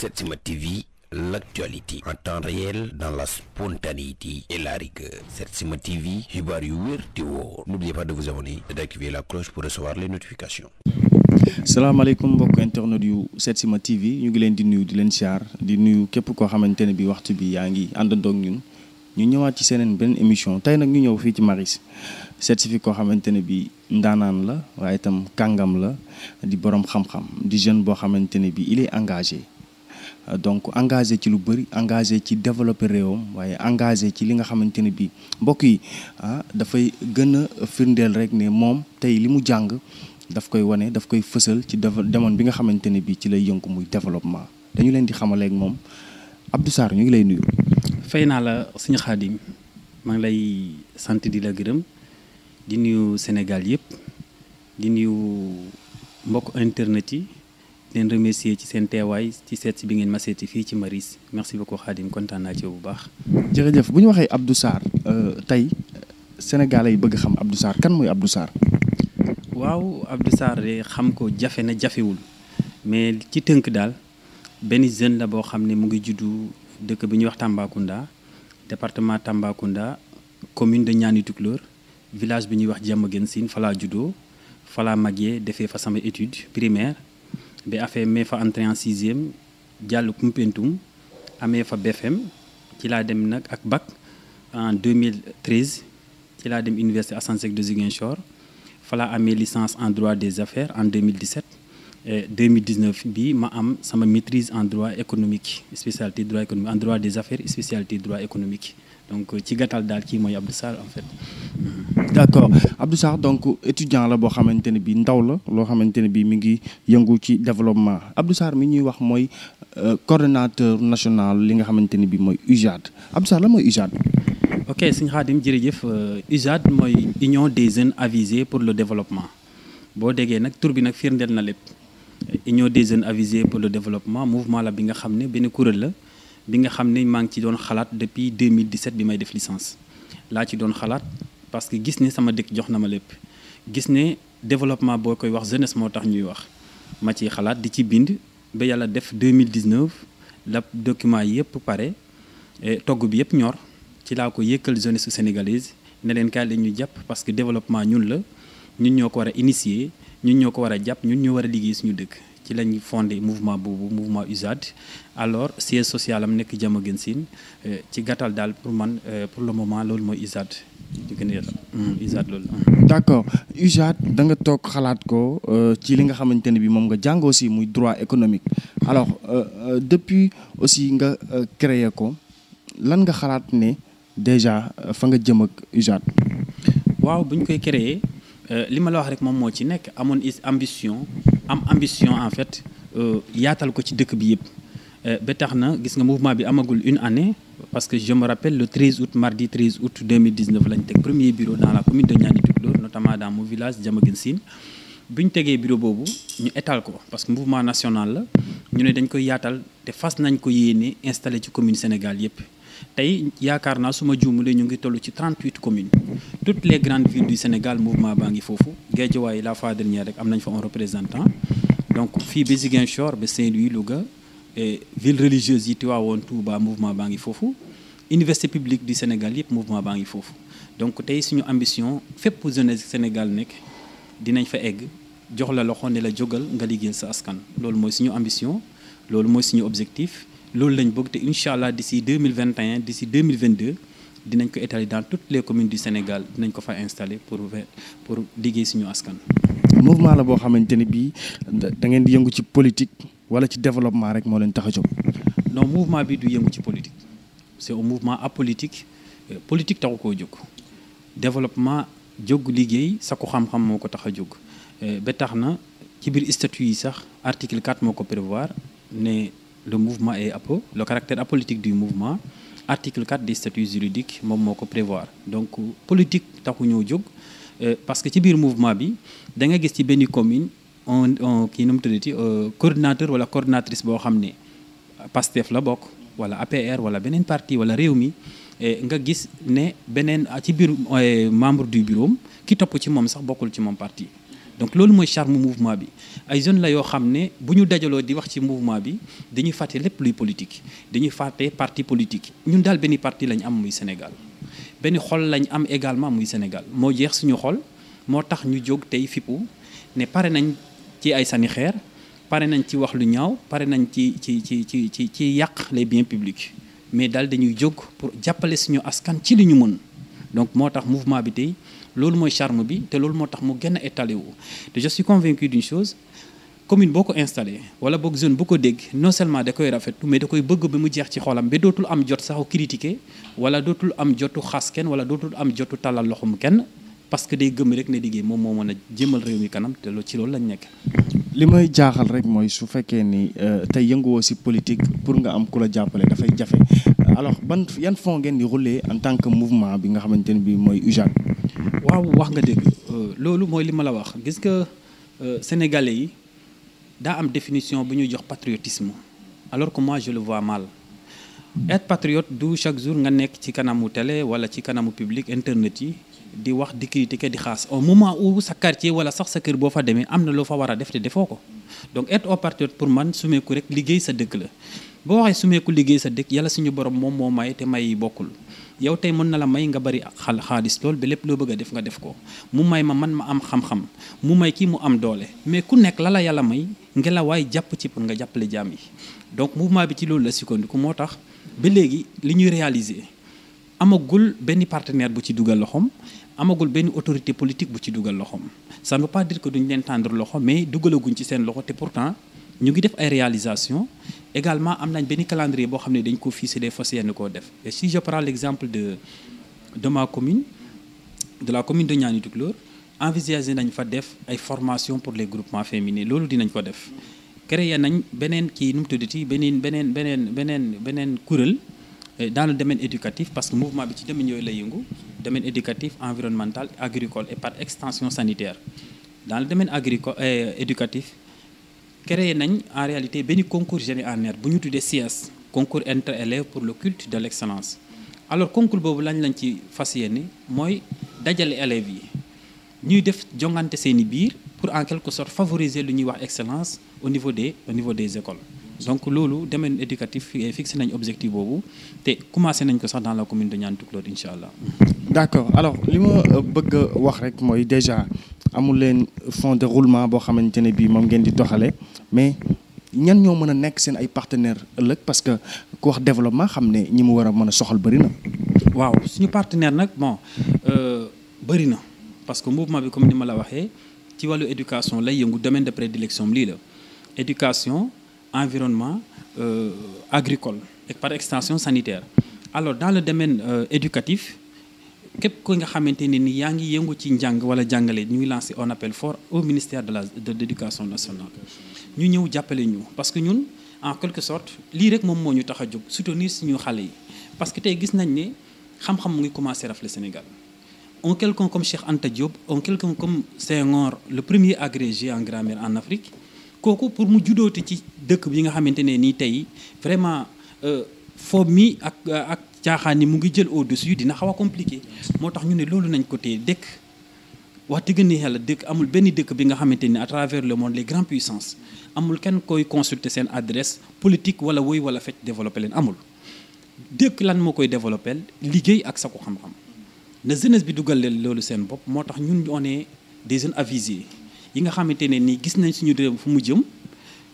Setsima TV, l'actualité en temps réel dans la spontanéité et la rigueur. Setsima TV, xibaar yu wér te wóor. N'oubliez pas de vous abonner et d'activer la cloche pour recevoir les notifications. salaamaaleykum mbokk internet yu Setsima TV ñu ngi leen di nuyu di leen siyaar di nuyu képp koo xamante ne bi waxtu bi yaa ngi àndandoo ak ñun ñu ñëwaat ci seeneen benn émission tey nag ñu ñëw fii ci Maris seet si fi koo xamante ne bi ndaanaan la waaye itam kàngam la di borom xam-xam di jeune boo xamante ne bi il est engagé donc engagé ci lu bëri engagé ci développer réewam waaye engagé ci li nga xamante ne bi mbokk yi dafay gën a firndeel rek ne moom tey li mu jàng daf koy wane daf koy fësal ci demoon bi nga xamante ne bii ci lay yëngu muy développement dañu leen di xamaleeg moom Abdou Sarr ñu ngi lay nuyu. fay naa la suñu Xaadim maa ngi lay sant di la gërëm di nuyu Sénégal yëpp di nuyu mbokk internet yi di leen remercier ci seen teewaay ci seet si bi ngeen ma seeti fii ci Maris merci beaucoup Xaadim kontaan naa ci bu baax. jërëjëf bu ñu waxee Abdou Sarr tey Sénégalais yi bëgg xam Abdou Sarr kan mooy Abdou Sarr. waaw Abdou Sarr de xam ko jafe na jafewul mais ci tënk daal benn jeune la boo xam ne mu ngi juddu dëkk bi ñuy wax Tambacounda département Tambacounda commune de Niani Tukulóor village bi ñuy wax Diamaguène Sine fa laa juddoo fa laa màggee defee fa sama étude primaire ba affaire mee fa entrée en sixième jàll Koumpentoum amee fa BFM ci laa dem nag ak bac en 2013 ci laa dem université Assane Seck de Ziguinchor. Fala amee licence en droit des affaires en 2017 et 2019 bi ma am sama maîtrise en droit économique spécialité droit économique en droit des affaires spécialité droit économique donc ci gàttal daal kii mooy Abdou Sarr en fait. d'accord Abdou Sarr donc étudiant la boo xamante ne bii ndaw la loo xamante ne bii mi ngi yëngu ci développement Abdou Sarr mi ñuy wax mooy coordonnateur national li nga xamante ne bii mooy UJAD Abdou Sarr la mooy UJAD. ok sëñ Xaadim jërëjëf UJAD mooy union des jeunes avisés pour le développement boo déggee nag tur bi nag firndeel na lépp union des jeunes avisés pour le développement mouvement la bi nga xam ne benn kuréel la bi nga xam ne maa ngi ci doon xalaat depuis 2017 bi may def licence laa ci doon xalaat parce que gis ne sama dëkk jox na ma lépp gis ne développement boo koy wax jeunesse moo tax ñuy wax ma ciy xalaat di ci bind ba yàlla def 2019 la document yëpp pare togg bi yëpp ñor ci laa ko yëkkal jeunesse sénégalaise ne leen kaay la ñu jàpp parce que développement ñun la ñun ñoo ko war a initier ñun ñoo ko war a jàpp ñun ñoo war a liggéey suñu dëkk ci lañ fondé mouvement boobu mouvement UJAD alors siège social am nekk Diamaguène Sine ci gàttal daal pour man pour le moment loolu mooy UJAD di gën a UJAD loolu. d'accord UJAD da nga toog xalaat ko ci li nga xamante ne bi moom nga jàng aussi muy droit économique alors depuis aussi nga créé ko lan nga xalaat ne. déjà fa nga jëm ak UJAD. waaw bu ñu koy créer li ma la wax rek moom moo ci nekk amoon ambition en fait yaatal ko ci dëkk bi yëpp ba tax na gis nga mouvement bi amagul une année parce que je me rappelle le 13 août mardi 13 août 2019 lañ teg premier bureau dans la commune de Niani Tukulóor notamment dans mon village Diamaguène Sine bu ñu tegee bureau boobu ñu étal ko parce que mouvement national la ñu ne dañ koy yaatal te fas nañ ko yéene installé ci commune Sénégal yëpp. tey yaakaar naa su ma juumulee ñu ngi toll ci 38 communes toutes les grandes villes du Sénégal mouvement baa ngi foofu Guédiawaye la fois dernière rek am nañ fa un représentant donc fii ba Ziguinchor ba Saint-Louis Louga et ville religieuse yi Tivaouane Touba mouvement baa ngi foofu université publique du Sénégal yëpp mouvement baa ngi foofu donc tey suñu ambition fépp jeunesse Sénégal nekk dinañ fa egg jox la loxo ne la jógal nga liggéeyal sa askan loolu mooy suñu ambition loolu mooy suñu objectif loolu lañ bëgg te incha allah d'ici 2021 d'ici 2022 dinañ ko étaler dans toutes les communes du Sénégal dinañ ko fa installer pour liggéey suñu askan. mouvement la boo xamante ne bii da ngeen di yëngu ci politique wala ci développement rek moo leen tax a jóg. non mouvement bi du yëngu ci politique c'est un mouvement apolitique politique taxu koo jóg développement jóg liggéey sa ko xam-xam moo ko tax a jóg ba tax na ci biir statut yi sax article 4 moo ko prévoir ne. Le mouvement est le caractère apolitique du mouvement article 4 des statuts juridiques moom moo ko prévoir donc politique taxu ñoo jóg parce que ci biir mouvement bi da nga gis ci benn commune on kii nu mu tuddati coordinateur wala coordinatrice boo xam ne PASTEF la bokk wala APR wala beneen parti wala Rewmi nga gis ne beneen ci biir membre du bureau ki topp ci moom sax bokkul ci moom parti donc loolu mooy charme mouvement bi ay jeunes la yoo xam ne bu ñu dajaloo di wax ci mouvement bi dañuy fàtte lépp luy politique dañuy fàtte parti politique ñun daal benn parti lañ am muy Sénégal benn xol lañ am également muy Sénégal moo jeex suñu xol moo tax ñu jóg tey fippu ne pare nañ ci ay sànni xeer pare nañ ci wax lu ñaaw pare nañ ci yàq les biens publics mais daal dañuy jóg pour jàppale suñu askan ci li ñu mën donc moo tax mouvement bi tey loolu mooy charme bi te loolu moo tax mu gën a étalé wu te je suis convaincu d'une chose commune boo ko installé wala boog zone bu ko dégg non seulement da koy rafetlu mais da koy bëgg ba mu jeex ci xolam ba dootul am jot sax critiquer wala dootul am jotu xas kenn wala dootul am jotu tàllal loxum kenn parce que day gëm rek ne liggéey moom moo mën a jëmal réew mi kanam te ci loolu lañ nekk. li may jaaxal rek mooy su fekkee ni tey yënguwoo si politique pour nga am ku la jàppale dafay jafe alors yan fonds ngeen di rouler en tant que mouvement bi nga xamante ne bii mooy UJAD. waaw wax nga dégg loolu mooy li ma la wax gis nga sénégalais yi daa am définition bu ñuy jox patriotisme alors que moi je le vois mal être patriote du chaque jour nga nekk ci kanamu télé wala ci kanamu public internet yi di wax di critiquer di xaas au moment où sa quartier wala sax sa kër boo fa demee am na loo fa war a def te defoo ko donc être au patriote pour man sumeeku rek liggéey sa dëkk la boo waxee sumeeku liggéey sa dëkk yàlla suñu borom moom moo may te may yi bokkul yow tey mën na la may nga bari xaalis lool ba lépp loo bëgg a def nga def ko mu may man ma am xam-xam mu may kii mu am doole mais ku nekk la yàlla may ngelawaay jàpp ci pour nga jàppale jaam yi donc mouvement bi ci loolu la sukkandiku moo tax ba léegi li ñuy réaliser amagul benn partenaire bu ci dugal loxoom amagul benn autorité politique bu ci dugal loxoom ça ne veut pas dire que duñ leen tendre loxo mais dugalaguñ ci seen loxo te pourtant ñu ngi def ay réalisations également am nañ benn calendrier boo xam ne dañ ko ficelé fas yéene koo def et si je prends l'exemple de ma commune de la commune de Niani Tukulóor envisagé nañ fa def ay formations pour les groupements féminins loolu dinañ ko def créé nañ beneen kii nu mu tuddati beneen kuréel dans le domaine éducatif parce que mouvement bi ci domaine yooyu lay yëngu domaine éducatif environnemental agricole et par extension sanitaire dans le domaine éducatif créé nañ en réalité benn concours général bu ñu tuddee CS concours inter-élèves pour le culte de l'excellence alors concours boobu lañ ci fas yéene mooy dajale élèves yi ñuy def jongante seeni biir pour en quelque sorte favoriser lu ñuy wax excellence au niveau des écoles donc loolu domaine éducatif fixé nañ objectif boobu te commencé nañ ko sax dans la commune de Niani Tukulóor incha allah. d'accord alors li ma bëgg a wax rek mooy déjà amul leen fonds de roulement boo xamante ne bii moom ngeen di doxale mais ñan ñoo mën a nekk seen ay partenaires ëllëg parce que ku wax développement xam ne ñi mu war a mën a soxal bëri na. waaw suñu partenaire nag bon bëri na parce que mouvement bi comme ni ma la waxee ci wàllu éducation lay yëngu domaine de prédilection lii la éducation environnement agricole et par extension sanitaire alors dans le domaine éducatif képp ko nga xamante ne ni yaa ngi yëngu ci njàng wala jàngale ñu ngi lancé un appel fort au ministère de l'éducation nationale ñu ñëw jàppale ñu parce que ñun en quelque sorte lii rek moom moo ñu tax a jóg soutenir suñu xale yi parce que tey gis nañ ne xam-xam mu ngi commencé rafle Sénégal un quelqu'un comme Cheikh Anta Diop un quelqu'un comme Senghor le premier agrégé en grammaire en Afrique kooku pour mu juddooti ci dëkk bi nga xamante ne nii tey vraiment foofu mi ak caaxaan ni mu ngi jël au-dessus dina xaw a compliqué moo tax ñu ne loolu nañ ko téye dëkk wax dëgg ni yàlla dëkk amul benn dëkk bi nga xamante ni à travers le monde les grandes puissances amul kenn koy consulter seen adresse politique wala woy wala fecc développé leen amul dëkk lan moo koy développé liggéey ak sa ko xam-xam na jeunesse bi dugal leen loolu seen bopp moo tax ñun on est des jeunes avisés yi nga xamante ne nii gis nañ suñu réew fu mu jëm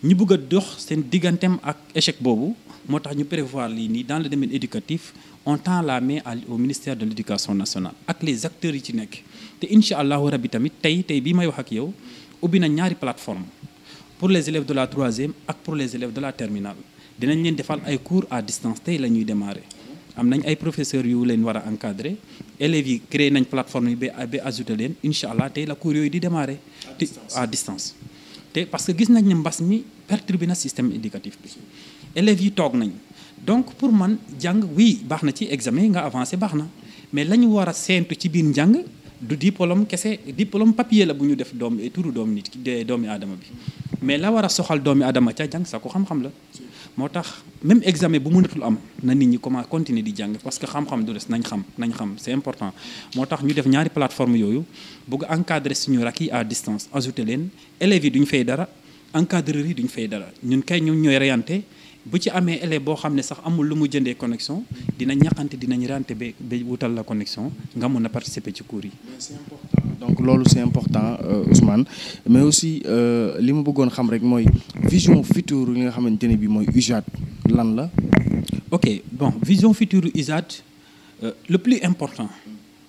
ñu bëgg a dox seen digganteem ak échec boobu moo tax ñu prévoir lii nii dans le domaine éducatif on tend la main au ministère de l'éducation nationale ak les acteurs yi ci nekk te incha allahu rabbi tamit tey bii may wax ak yow ubbi na ñaari plateforme pour les élèves de la 3e ak pour les élèves de la terminale dinañ leen defal ay cours à distance tey la ñuy démarrer am nañ ay professeurs yu leen war a encadrer élèves yi créé nañ plateforme yi ba ajouté leen incha allah tey la cours yooyu di démarrer à distance te parce que gis nañ ne mbas mi perturbé na système éducatif bi élèves yi toog nañ donc pour man jàng oui baax na ci examen nga avancé baax na mais la ñu war a séentu ci biir njàng du diplôme kese diplôme papier la bu ñu def doom turu doomi nit ki doomi aadama bi mais la war a soxal doomi aadama ca jàng sa ko xam-xam la moo tax même examen bu mënatul am na nit ñi comment continuer di jàng parce que xam-xam du des nañ xam c'est important moo tax ñu def ñaari plateforme yooyu bëgg encadrer suñu rak yi à distance ajouter leen élèves yi duñ fay dara encadreurs yi duñ fay dara ñun kay ñun ñooy reyante bu ci amee élève boo xam ne sax amul lu mu jëndee connexion dinañ ñaqante dinañ rente ba wutal la connexion nga mën a participer ci cours yi. c'est important donc loolu c'est important Ousmane mais aussi li ma bëggoon xam rek mooy vision future li nga xamante ne bi mooy UJAD lan la. ok bon vision future UJAD le plus important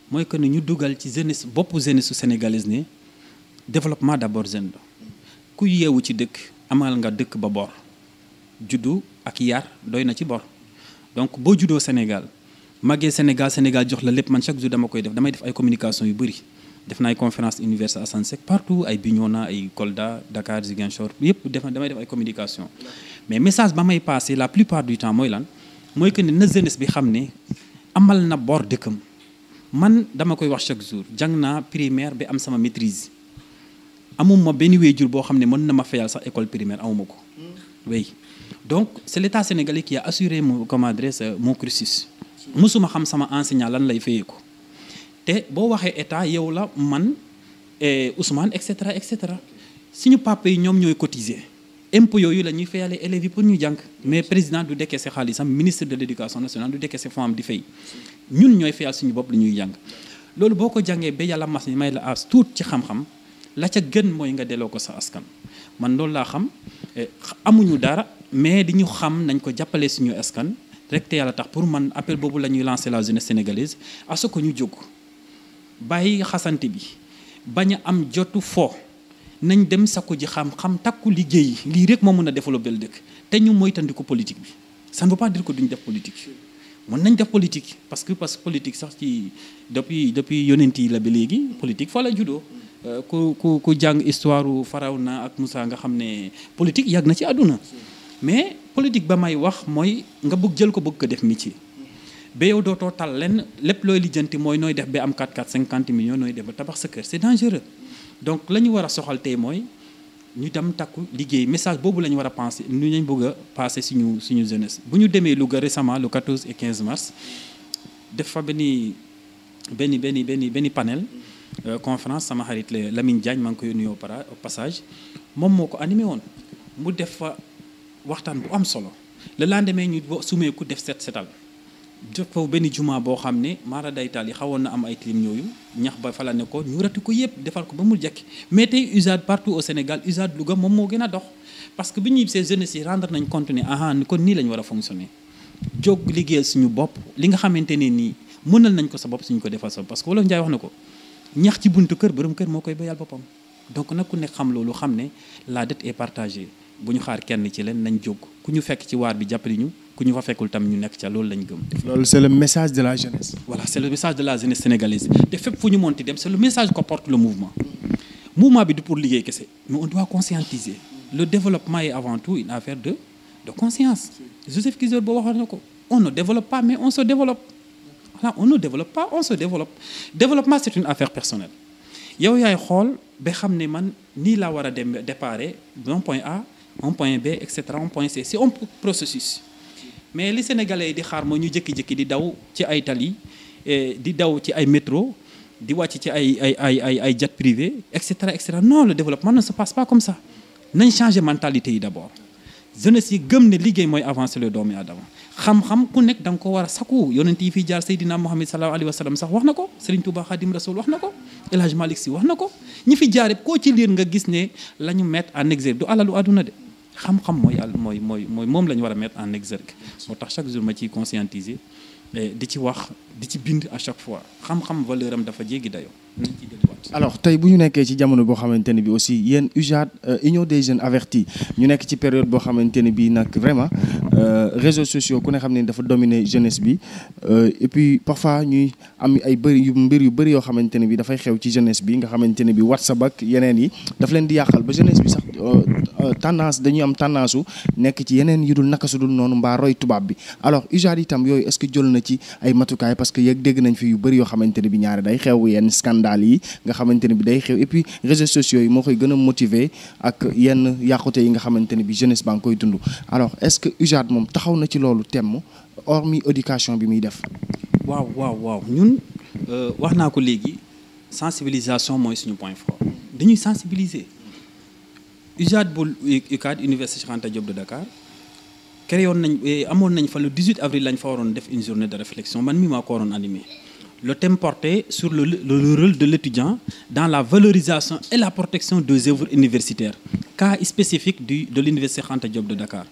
mooy que ne ñu dugal ci jeunesse boppu jeunesse su sénégalaise ne développement d'abord jeune la ku yeewu ci dëkk amal nga dëkk ba bor. juddu ak yar doy na ci bor donc boo juddoo Sénégal màggee Sénégal jox la lépp man chaque jour dama koy def damay def ay communication yu bëri def na ay conférence université Assane Seck partout ay Bignona ay Kolda Dakar Ziguinchor yëpp damay def ay communication mais message ba may passé la plupart du temps mooy lan mooy que ne na jeunesse bi xam ne amal na bor dëkkam man dama koy wax chaque jour jàng naa primaire bi am sama maîtrise amuma benn wéyjur boo xam ne mën na ma fayal sax école primaire amuma ko oui donc c'est l'État sénégalais qui a assuré mon cursus musuma xam sama enseignant lan lay fayee ko te boo waxee état yow la man Ousmane et cetera suñu papa yi ñoom ñooy cotiser impôt yooyu la ñuy fayale élèves yi pour ñu jàng mais président du décaisser xaalisam ministre de l'éducation nationale du décaisser fonds am di fay ñun ñooy fayal suñu bopp lu ñuy jàng loolu boo ko jàngee ba yàlla mas may la as tuut ci xam-xam la ca gën mooy nga delloo ko sa askan man loolu laa xam amuñu dara mais di ñu xam nañ ko jàppale suñu askan rek te yàlla tax pour man appel boobu la ñuy lancer la jeunesse sénégalaise à ce que ñu jóg bàyyi xasante bi bañ a am jotu fo nañ dem sakku ji xam-xam takku liggéey lii rek moo mën a développer le dëkk te ñu moytandiku politique bi ça ne veut pas dire que duñ def politique mën nañ def politique parce que politique sax ci depuis yonent yi la ba léegi politique fa la juddoo ku jàng histoire Firawna ak Moussa nga xam ne politique yàgg na ci àdduna mais politique ba may wax mooy nga bëgg jël ko bëgg ko def métier ba yow dootoo tal lenn lépp looy lijjanti mooy nooy def ba am 4 50 millions nooy def ba tabax sa kër c'est dangereux donc la ñu war a soxal tey mooy ñu dem takku liggéey message boobu la ñu war a penser ñu lañ bëgg a passer suñu jeunesse bu ñu demee Louga récemment le 14 et 15 mars def fa benn panel conférence sama xarit la Lamine Diagne maa ngi koy nuyoo au passage moom moo ko animé woon mu def fa waxtaan bu am solo le lendemain ñu sumeeku def setal def foofu benn juma boo xam ne maara daytaal yi xawoon na am ay tilim ñooyu ñax ba fa la ne ko ñu rati ko yëpp defal ko ba mu jekki mais tey UJAD partout au Sénégal UJAD Louga moom moo gën a dox parce que bi ñuy ces jeunes yi rendre nañ compte ne kon nii la ñu war a fonctionner jóg liggéeyal suñu bopp li nga xamante ne nii mënal nañ ko sa bopp suñu ko defal sa parce que wolof Njaay wax na ko ñax ci buntu kër borom kër moo koy bayal boppam donc nag ku nekk xam loolu xam ne la dette est partagée bu ñu xaar kenn ci leen nañ jóg ku ñu fekk ci waar bi jàppale ñu ku ñu fa fekkul tam ñu nekk ca loolu lañ gëm. loolu c'est le message de la jeunesse. voilà c'est le message de la jeunesse sénégalaise te fépp fu ñu monti dem c'est le message que porte le mouvement. mouvement bi du pour liggéey kese mais on doit conscientiser. le développement est avant tout une affaire de conscience. Joseph Kizzer boo waxoon na ko on ne développe pas mais on se développe. voilà on ne développe pas on se développe développement c'est une affaire personnelle yow yaay xool ba xam ne man nii laa war a dem déparé d'un point A un point B et cetera un point C c'est un processus mais li Sénégalais yi di xaar mooy ñu jékki-jékki di daw ci ay tali di daw ci ay métro di wàcc ci ay jet privé et cetera non le développement ne se passe pas comme ça nañ changer mentalité yi d'abord jeunesse yi gëm ne liggéey mooy avancer le doomu aadama xam-xam ku nekk da nga ko war a sakku yonent yi fi jaar Seydina Muhammad sallallahu alayhi wa sallam sax wax na ko Serigne Touba Khadim Rasoul wax na ko El Hadj Malick Sy wax na ko ñi fi jaar koo ci liir nga gis ne la ñu mettre en exergue du alalu àdduna de xam-xam mooy moom la ñu war a mettre en exergue moo tax chaque jour ma ciy conscientiser di ci wax di ci bind à chaque fois xam-xam valeur am dafa jéggi dayoo. alors tey bu ñu nekkee ci jamono boo xamante ne bi aussi yéen UJAD Union des jeunes avertis ñu nekk ci période boo xamante ne bi nag vraiment réseaux sociaux ku ne xam ne dafa dominer jeunesse bi et puis parfois ñuy am ay mbir yu bëri yoo xamante ne bi dafay xew ci jeunesse bi nga xamante ne bi WhatsApp ak yeneen yi daf leen di yàqal ba jeunesse bi sax tendance dañuy am tendance u nekk ci yeneen yu dul naka su dul noonu mbaa roy tubaab bi alors UJAD itam yooyu est-ce que jël na ci ay matukaay parce que yéeg dégg nañ fi yu bëri yoo xamante ne bi ñaari day xew yenn scandale yi nga xamante ne bi day xew et puis réseaux sociaux yi moo koy gën a motiver ak yenn yàqute yi nga xamante ne bi jeunesse baa ngi koy dund alors est-ce que UJAD moom taxaw na ci loolu temm hormis éducation bi muy def. waaw ñun wax naa ko léegi sensibilisation mooy suñu point fort dañuy sensibiliser UJAD bu UCAD Université Cheikh Anta Diop de Dakar créé woon nañ amoon nañ fa le 18 avril lañ fa waroon def une journée de réflexion man mii maa ko waroon animé le thème porté sur le rôle de l'étudiant dans la valorisation et la protection des œuvres universitaires cas spécifique de l'Université Cheikh Anta Diop de Dakar.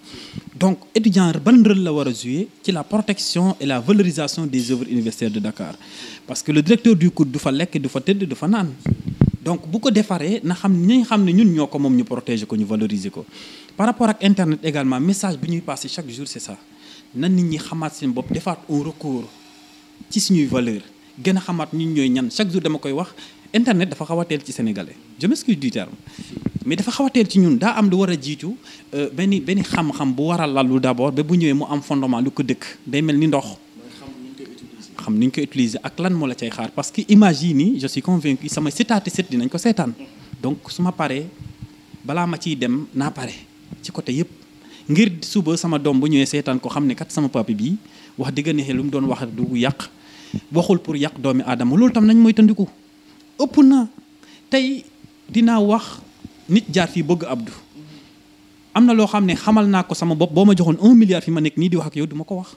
Donc étudiant ban rôle la war a jouer ci la protection et la valorisation des œuvres universitaires de Dakar parce que le directeur du COUD du fa lekk du fa tëdd du fa naan donc bu ko defaree na xam ñi xam ne ñun ñoo ko moom ñu protéger ko ñu valoriser ko. Par rapport ak internet également message bi ñuy passer chaque jour c'est ça na nit ñi xamaat seen bopp defaat un recours ci suñuy valeur gën a xamaat ñun ñooy ñan chaque jour dama koy wax internet dafa xaw a teel ci sénégalais je m'excuse du terme mais dafa xaw a teel ci ñun daa am lu war a jiitu benn xam-xam bu war a lalu d'abord ba bu ñëwee mu am fondement lu ko dëkk day mel ni ndox xam ni ñu koy utiliser ak lan moo la cay xaar parce que image yi nii je suis convaincu sama setaati set dinañ ko seetaan donc su ma paree balaa ma ciy dem naa pare ci côté yëpp ngir suba sama doom bu ñëwee seetaan ko xam ne kat sama papi bii wax dëgg neexee lu mu doon wax du yàq waxul pour yàq doomi aadama loolu tam nañ mooy tandiku ëpp na tey dinaa wax nit jaar fii bëgg Abdou am na loo xam ne xamal naa ko sama bopp boo ma joxoon 1 milliard fi ma nekk nii di wax ak yow du ma ko wax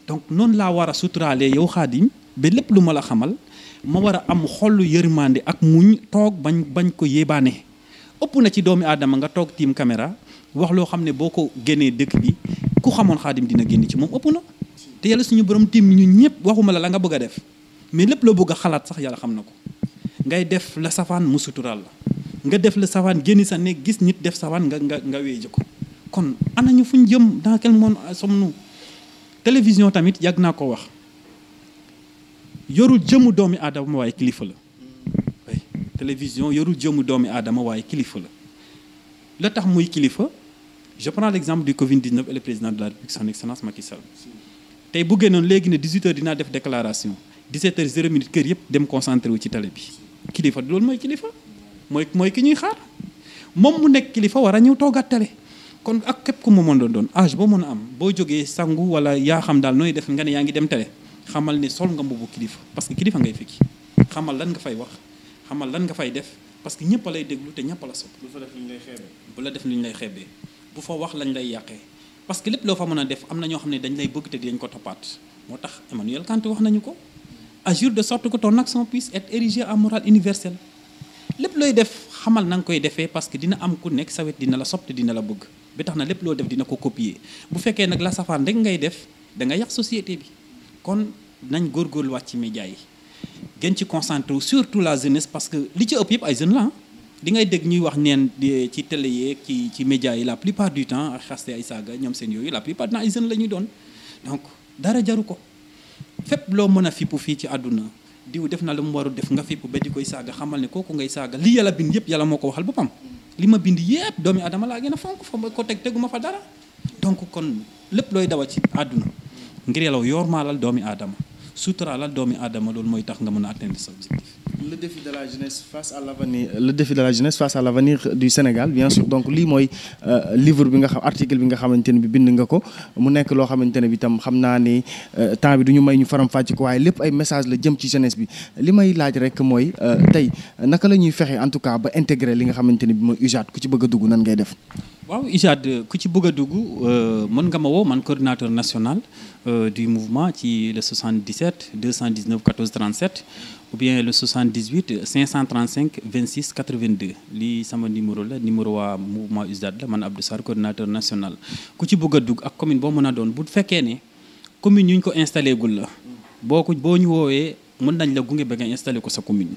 donc noonu laa war a suturaalee yow Xaadim ba lépp lu ma la xamal ma war a am xollu yërmande ak muñ toog bañ ko yéebaane ëpp na ci doomi aadama nga toog tiim caméra wax loo xam ne boo ko génnee dëkk bi ku xamoon Xaadim dina génn ci moom ëpp na te yàlla suñu borom tiim ñun ñëpp waxuma la nga bëgg a def mais lépp loo bëgg a xalaat sax yàlla xam na ko ngay def la safaan mu suturaal la nga def la safaan génni sa ne gis nit def safaan nga wéeje ko kon ana ñu fuñ jëm dans quel monde sommes-nous télévision tamit yàgg naa ko wax yorul jëmu doomi aadama waaye kilifa la télévision yorul jëmu doomi aadama waaye kilifa la tax muy kilifa je prends l'exemple du Covid-19 et le président de la République son excellence Macky Sall tey bu génnoon léegi ne 18h dinaa def déclaration 17h00 kër yëpp dem concentré wu ci télé bi kilifa loolu mooy kilifa mooy ki ñuy xaar moom mu nekk kilifa war a ñëw toogaat télé kon ak képp ku mu mën doon âge boo mën a am boo jógee sangu wala yaa xam daal nooy def nga ne yaa ngi dem télé xamal ne sol nga mbubu kilifa parce que kilifa ngay fekki xamal lan nga fay wax xamal lan nga fay def parce que ñëpp a lay déglu te ñëpp a la sopp bu fa def lu ñu lay xeebee bu la def lu ñu lay xeebee bu fa wax lañ lay yàqee parce que lépp loo fa mën a def am na ñoo xam ne dañ lay bëgg te dinañ ko toppaat moo tax Emmanuel Kant wax nañu ko agir de sorte que ton action puisse être érigée en morale universelle lépp looy def xamal na nga koy defee parce que dina am ku nekk sa wet dina la sopp te dina la bëgg ba tax na lépp loo def dina ko copier bu fekkee nag la safaan rek ngay def da nga yàq société bi kon nañ góorgóorluwaat ci média yi gën ci concentré wu surtout la jeunesse parce que li ci ëpp yëpp ay jeunes la di ngay dégg ñuy wax neen ci télé yeeg ci média yi la plupart du temps ak xaste ay saaga ñoom seen yooyu la plupart du temps ay jeunes la ñuy doon donc dara jaru ko fépp loo mën a fippu fii ci àdduna diw def na lu mu waru def nga fippu ba di koy saaga xamal ne kooku ngay saaga li yàlla bind yëpp yàlla moo ko waxal boppam li ma bind yëpp doomi adama laa gën a fonk fa ko teguma fa dara donc kon lépp looy dawa ci àdduna ngir yàlla yormaalal doomi aadama suturaalal doomi aadama loolu mooy tax nga mën a atteindre sa objectif. Le défi de la jeunesse face à l'avenir du Sénégal bien sûr donc lii mooy livre bi nga xam article bi nga xamante ne bi bind nga ko mu nekk loo xamante ne bi tam xam naa ni temps bi du ñu may ñu faram fàcc ko waaye lépp ay message la jëm ci jeunesse bi li may laaj rek mooy tey naka la ñuy fexe en tout cas ba intégrer li nga xamante ne bi mooy UJAD ku ci bëgg a dugg nan ngay def. waaw UJAD ku ci bëgg a dugg mën nga ma woo man coordinateur national du mouvement ci le 77 219 14 37 ou bien le 78 535 26 82 lii sama numéro la numéro waa mouvement UJAD la man Abdou Sarr coordinateur national ku ci bëgg a dugg ak commune boo mën a doon bu fekkee ne commune yu ñu ko installé gul la boo ñu woowee mën nañ la gunge ba nga installé ko sa commune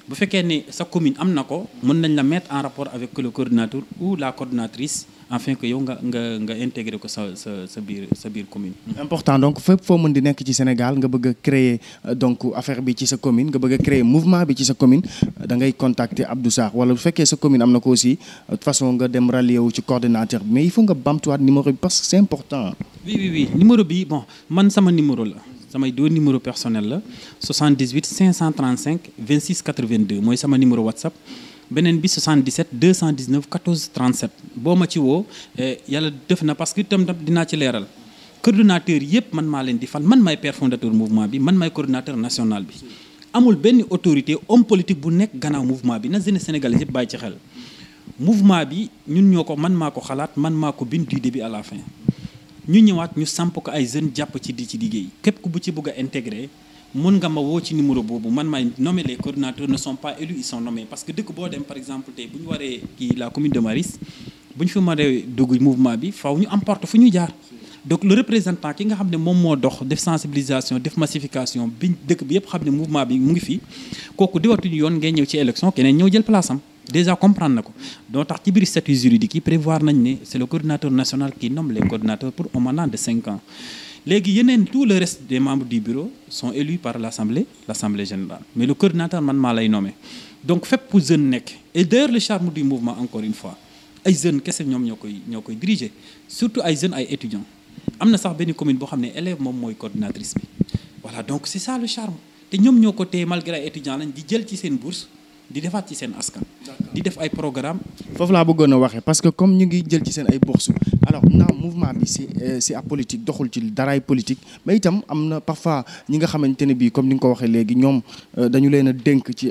bu fekkee ne sa commune am na ko mën nañ la mettre en rapport avec le coordinateur ou la coordinatrice afin que yow nga intégrer ko sa biir commune. important donc fépp foo mën di nekk ci Sénégal nga bëgg a créer donc affaire bi ci sa commune nga bëgg a créer mouvement bi ci sa commune da ngay contacter Abdou Sarr wala bu fekkee sa commune am na ko aussi de toute façon nga dem rallier wu ci coordinateur bi mais il faut nga bamtuwaat numéro bi parce que c'est important. oui numéro bi bon man sama numéro la. samay deux numéro personnel la 78 535 26 82 mooy sama numéro WhatsApp beneen bi 77 219 14 37 boo ma ci woo yàlla def na parce que itam dinaa ci leeral coordonnateur yëpp man maa leen di fal man maay père fondateur mouvement bi man maay coordonnateur national bi amul benn autorité homme politique bu nekk gannaaw mouvement bi na jeunesse sénégalais yëpp bàyyi ci xel mouvement bi ñun ñoo ko man maa ko xalaat man maa ko bind du début à la fin ñu ñëwaat ñu samp ko ay jeunes jàpp ci di ci liggéey képp ku bu ci bëgg a intégré mën nga ma woo ci numéro boobu man maay nommer les coordinateurs ne sont pas élus ils sont nommés parce que dëkk boo dem par exemple tey bu ñu waree kii la commune de Maristes bu ñu fi mënee dugg mouvement bi faw ñu am porte fu ñu jaar donc le représentant ki nga xam ne moom moo dox def sensibilisation def massification bi dëkk bi yëpp xam ne mouvement bi mu ngi fi kooku diwatuñu yoon ngay ñëw ci élection keneen ñëw jël place am déjà comprendre na ko doo tax ci biir statut juridique yi prévoir nañ ne c'est le coordinateur national qui nomme les coordinateurs pour un mandat de 5 ans léegi yeneen tout le reste des membres du bureau sont élus par l'assemblée générale mais le coordinateur man maa lay nommer donc fépp pour jeune nekk et d'ailleurs le charme du mouvement encore une fois ay jeunes kese ñoom ñoo koy diriger surtout ay jeunes ay étudiants am na sax benn commune boo xam ne élève moom mooy coordinatrice bi voilà donc c'est ça le charme te ñoom ñoo ko téye malgré ay étudiants lañ di jël ci seen bourse di defaat ci seen askan di def ay programme foofu laa bëggoon a waxee parce que comme ñu ngi jël ci seen ay bourses alors naam mouvement bi c'est apolitique doxul ci daraay politique mais itam am na parfois ñi nga xamante ne bii comme ni nga ko waxee léegi ñoom dañu leen a dénk ci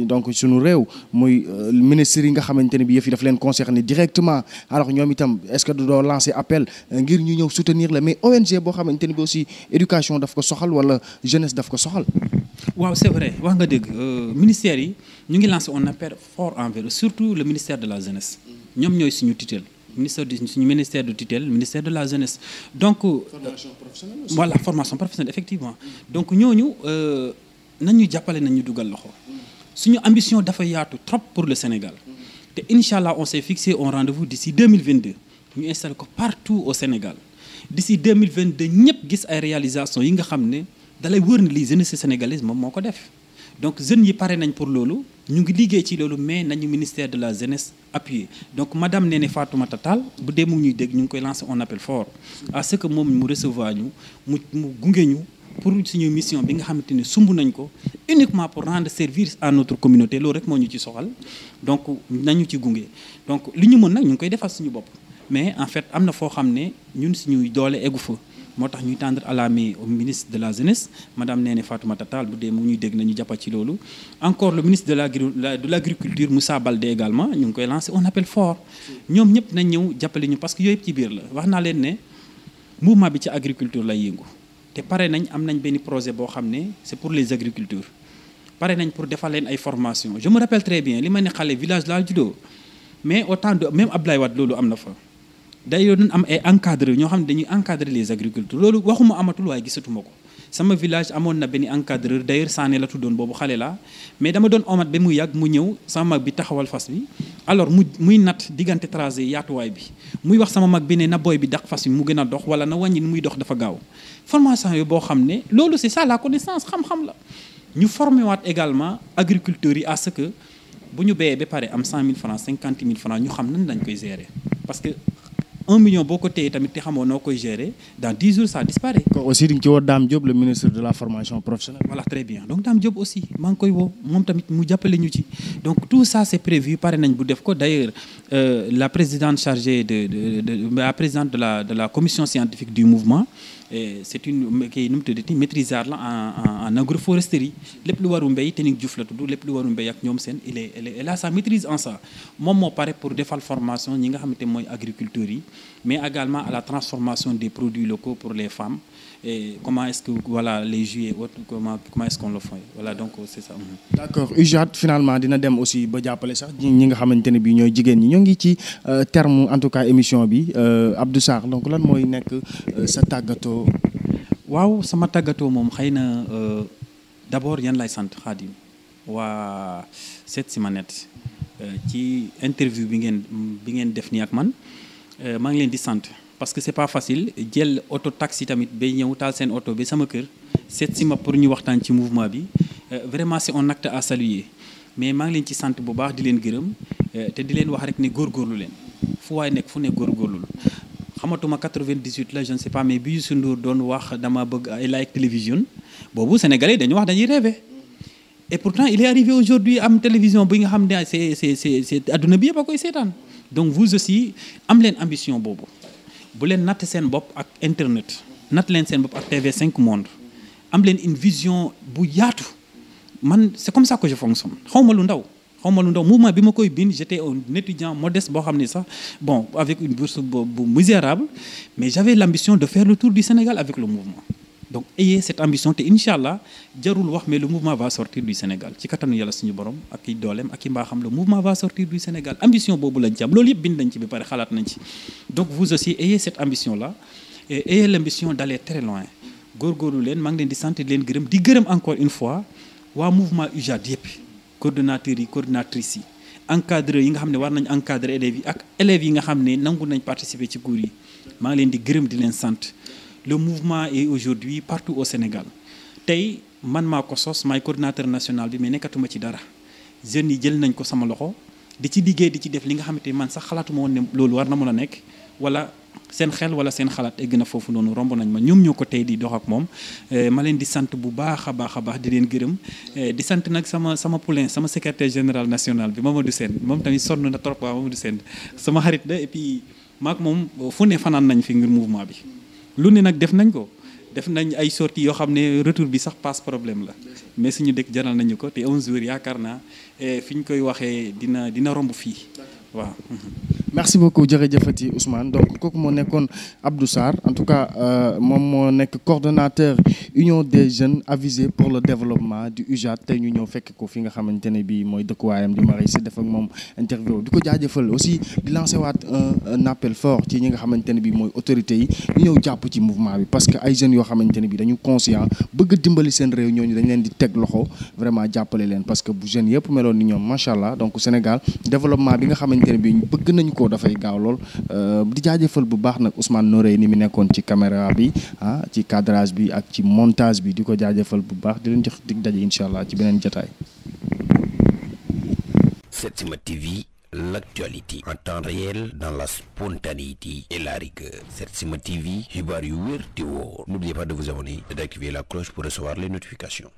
donc suñu réew muy ministres yi nga xamante ne bii yëf yi daf leen concerner directement alors ñoom itam est-ce que du doo lancer appel ngir ñu ñëw soutenir la mais ONG boo xamante ne bii aussi éducation daf ko soxal wala jeunesse daf ko soxal. waaw c'est vrai wax nga dëgg ministères yi ñu ngi lancé un appel fort envers surtout le ministère de la jeunesse ñoom ñooy suñu tutelle suñu ministère de tutelle ministère de la jeunesse donc formation professionnelle aussi. Voilà formation professionnelle effectivement donc ñooñu nañu jàppale nañu dugal loxo suñu ambition dafa yaatu trop pour le Sénégal te inch'Allah on s'est fixé un rendez-vous d'ici 2022 ñu installé ko partout au Sénégal d'ici 2022 ñëpp gis ay réalisations yi nga xam ne dalay wër ni lii jeunesse sénégalaise moom moo ko def donc jeunes yi pare nañ pour loolu ñu ngi liggéey ci loolu mais nañu ministère de la jeunesse appuyé donc madame Néné Fatoumata Tall bu dee mu ñuy dégg ñu ngi koy lancer un appel fort à ce que moom mu recevoir ñu mu gunge ñu pour suñu mission bi nga xamante ne sumb nañ ko uniquement pour rendre service à notre communauté loolu rek moo ñu ci soxal donc nañu ci gunge donc li ñu mën nag ñu ngi koy defal suñu bopp mais en fait am na foo xam ne ñun suñuy doole eggu fa moo tax ñuy tendre à la main au ministre de la jeunesse madame Néné Fatoumata Tall bu dee mu ñuy dégg nañu jàppa ci loolu encore le ministre de l'agriculture Moussa Baldé également ñu ngi koy lancer un appel fort ñoom ñëpp nañ ñëw jàppale ñu parce que yooyu yëpp ci biir la wax naa leen ne mouvement bi ci agriculture lay yëngu te pare nañ am nañ benn projet boo xam ne c'est pour les agriculteurs pare nañ pour defal leen ay formation je me rappelle très bien li ma ne xale village laa juddoo mais au temps de même Abdoulaye Wade loolu am na fa day doon am ay encadreurs ñoo xam ne dañuy encadrer les agriculteurs loolu waxuma amatul waaye gisatuma ko sama village amoon na benn encadreur d'ailleurs Sané la tuddoon boobu xale la mais dama doon omat ba mu yàgg mu ñëw sama mag bi taxawal fas bi alors muy nat diggante tracé yaatuwaay bi muy wax sama mag bi ne na booy bi daq fas bi mu gën a dox wala na wàññi ni muy dox dafa gaaw formation yooyu boo xam ne loolu c'est ça la connaissance xam-xam la ñu formé waat également agriculteurs yi à ce que bu ñu béyee ba pare am 100 000 francs 50 000 francs ñu xam nan lañ koy gérer parce que 1 million boo ko téye tamit te xamoo noo koy gérer dans 10 jours ça disparaît. ko aussi di nga ci woo Dame Diop le ministre de la formation professionnelle. Voilà très bien donc Dame Diop aussi maa ngi koy woo moom tamit mu jàppale ñu ci donc tout ça c'est prévu pare nañ bu def ko d'ailleurs la présidente chargée la présidente de la commission scientifique du mouvement c'est une kii nu mu tuddati maîtrisard la en agroforesterie lépp lu waru mbéy Tening Diouf la tudd lépp lu waru mbéy ak ñoom seen elle a sa maîtrise en ça moom moo pare pour defal formation ñi nga xamante mooy agriculteurs yi mais également à la transformation des produits locaux pour les femmes et comment est-ce que voilà les jus et autres comment est-ce qu'on le fait voilà donc c'est ça. D'accord UJAD finalement dina dem aussi ba jàppale sax ñi nga xamante ne bii ñooy jigéen ñi ñoo ngi ci terme en tout cas émission bi Abdou Sarr donc lan mooy nekk sa tàggatoo. waaw sama tàggatoo moom xëy na d'abord yan lay sant Khadim waa Setsima Net ci interview bi ngeen def nii ak man maa ngi leen di sant parce que c'est pas facile jël auto taxi tamit bay ñëw taal seen auto ba sama kër Setsima pour ñu waxtaan ci mouvement bi vraiment c'est un acte à saluer mais maa ngi leen ci sant bu baax di leen gërëm te di leen wax rek ne góorgóorlu leen fu waay nekk fu ne góorgóorlu xamatuma 98 la je ne sais pas mais bi Youssou Ndour doon wax dama bëgg ay like télévision boobu sénégalais dañu wax dañuy rêver et pourtant il est arrivé aujourd'hui am télévision bi nga xam ne c'est adduna bi yëpp a koy seetaan donc vous aussi am leen ambition boobu bu leen natt seen bopp ak internet natt leen seen bopp ak TV5 Monde am leen une vision bu yaatu man c'est comme ça que je fonctionne xawma lu ndaw mouvement bi ma koy bind j'étais un étudiant modeste boo xam ne sax bon avec une bourse bu misérable mais j'avais l'ambition de faire le tour du Sénégal avec le mouvement donc ayez cette ambition te inch'Allah jarul wax mais le mouvement va sortir du Sénégal ci kattanu yàlla suñu borom ak i dooleem ak i mbaaxam le mouvement va sortir du Sénégal ambition boobu lañ ci am loolu yëpp bind nañ ci ba pare xalaat nañ ci donc vous aussi ayez cette ambition là et ayez l'ambition d'aller très loin góorgóorlu leen maa ngi leen di sant di leen gërëm di gërëm encore une fois waa mouvement UJAD yëpp coordonnateurs yi coordonnatrices yi encadreurs yi nga xam ne war nañ encadrer élèves yi ak élèves yi nga xam ne nangu nañ participer ci cours yi maa ngi leen di gërëm di leen sant le mouvement est aujourd'hui partout au Sénégal tey man maa ko sos maay coordinateur national bi mais nekkatuma ci dara jeunes yi jël nañ ko sama loxo di ci liggéey di ci def li nga xamante ni man sax xalaatuma woon ne loolu war na mën a nekk wala seen xel wala seen xalaat egg na foofu noonu romb nañ ma ñoom ñoo ko tey di dox ak moom ma leen di sant bu baax a baax di leen gërëm di sant nag sama poulain sama secrétaire général national bi Mamadou Sène moom tamit sonn na trop waaw Mamadou Sène sama xarit la et puis maak moom fu ne fanaan nañ fi ngir mouvement bi lu ne nag def nañ ko def nañ ay sorties yoo xam ne retour bi sax passe problème la mais suñu dëkk jaral nañu ko te un jour yaakaar naa fi ñu koy waxee dina romb fii waaw. merci beaucoup jërëjëfati Ousmane donc kooku moo nekkoon Abdou Sarr en tout cas moom moo nekk coordonnateur union des jeunes avisés pour le développement du UJAD tey ñu ñëw fekk ko fi nga xamante ne bii mooy dëkkuwaayam di Maristes def ak moom interview di ko jaajëfal aussi di lancer waat un appel fort ci ñi nga xamante ne bii mooy autorités yi ñu ñëw jàpp ci mouvement bi parce que ay jeunes yoo xamante ne bii dañu conscient bëgg dimbali seen réew ñooñu dañ leen di teg loxo vraiment jàppale leen parce que bu jeunes yëpp meloon ni ñoom macha allah donc Sénégal développement bi nga xamante ne bii bëgg nañu ko dafay gaaw lool di jaajëfal bu baax nag Ousmane Norey ni mu nekkoon ci caméra bi ci cadrage bi ak ci montage bi di ko jaajëfal bu baax di leen jox dig daje incha allah ci beneen jotaay. Setsima TV, l'actualité en temps réel dans la spontanéité et la rigueur. Setsima TV, xibaar yu wér te wóor. N'oubliez pas de vous abonner et d'activer la cloche pour recevoir les notifications.